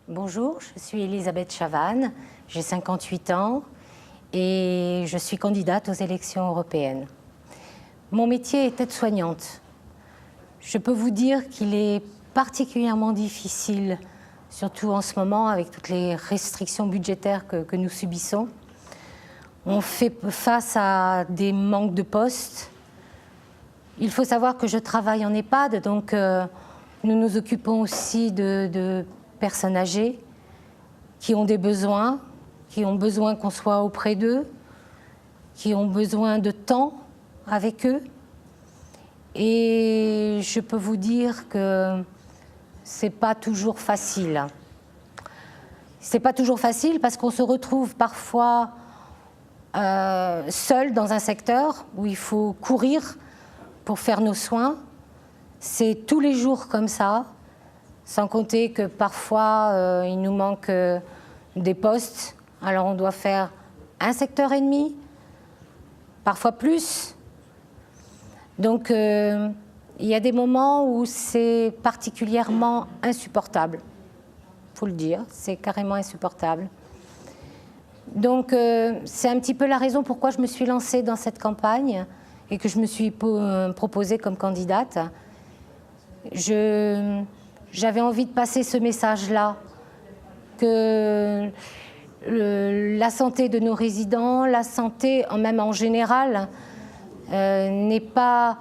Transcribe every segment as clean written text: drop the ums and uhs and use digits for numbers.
Bonjour, je suis Elisabeth Chavannes, j'ai 58 ans et je suis candidate aux élections européennes. Mon métier est aide-soignante. Je peux vous dire qu'il est particulièrement difficile, surtout en ce moment avec toutes les restrictions budgétaires que nous subissons. On fait face à des manques de postes. Il faut savoir que je travaille en EHPAD, donc nous nous occupons aussi de personnes âgées qui ont des besoins, qui ont besoin qu'on soit auprès d'eux, qui ont besoin de temps avec eux. Et je peux vous dire que c'est pas toujours facile. C'est pas toujours facile parce qu'on se retrouve parfois seul dans un secteur où il faut courir pour faire nos soins. C'est tous les jours comme ça, sans compter que parfois il nous manque des postes. Alors on doit faire un secteur et demi, parfois plus. Donc il y a des moments où c'est particulièrement insupportable. Il faut le dire, c'est carrément insupportable. Donc c'est un petit peu la raison pourquoi je me suis lancée dans cette campagne et que je me suis proposée comme candidate. J'avais envie de passer ce message-là, que la santé de nos résidents, la santé même en général, n'est pas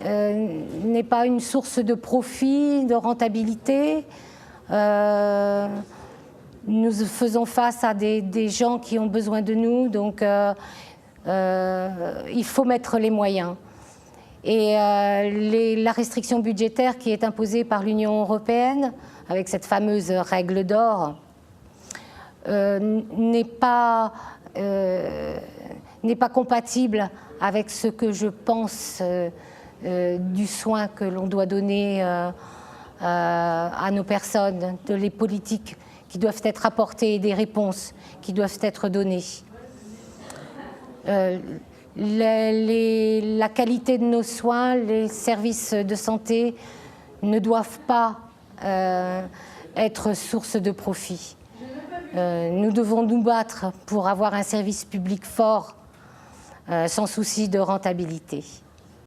une source de profit, de rentabilité. Nous faisons face à des gens qui ont besoin de nous, donc il faut mettre les moyens. Et la restriction budgétaire qui est imposée par l'Union européenne, avec cette fameuse règle d'or, n'est pas compatible avec ce que je pense du soin que l'on doit donner à nos personnes, de les politiques qui doivent être apportées et des réponses qui doivent être données. La qualité de nos soins, les services de santé ne doivent pas être source de profit. Nous devons nous battre pour avoir un service public fort, sans souci de rentabilité.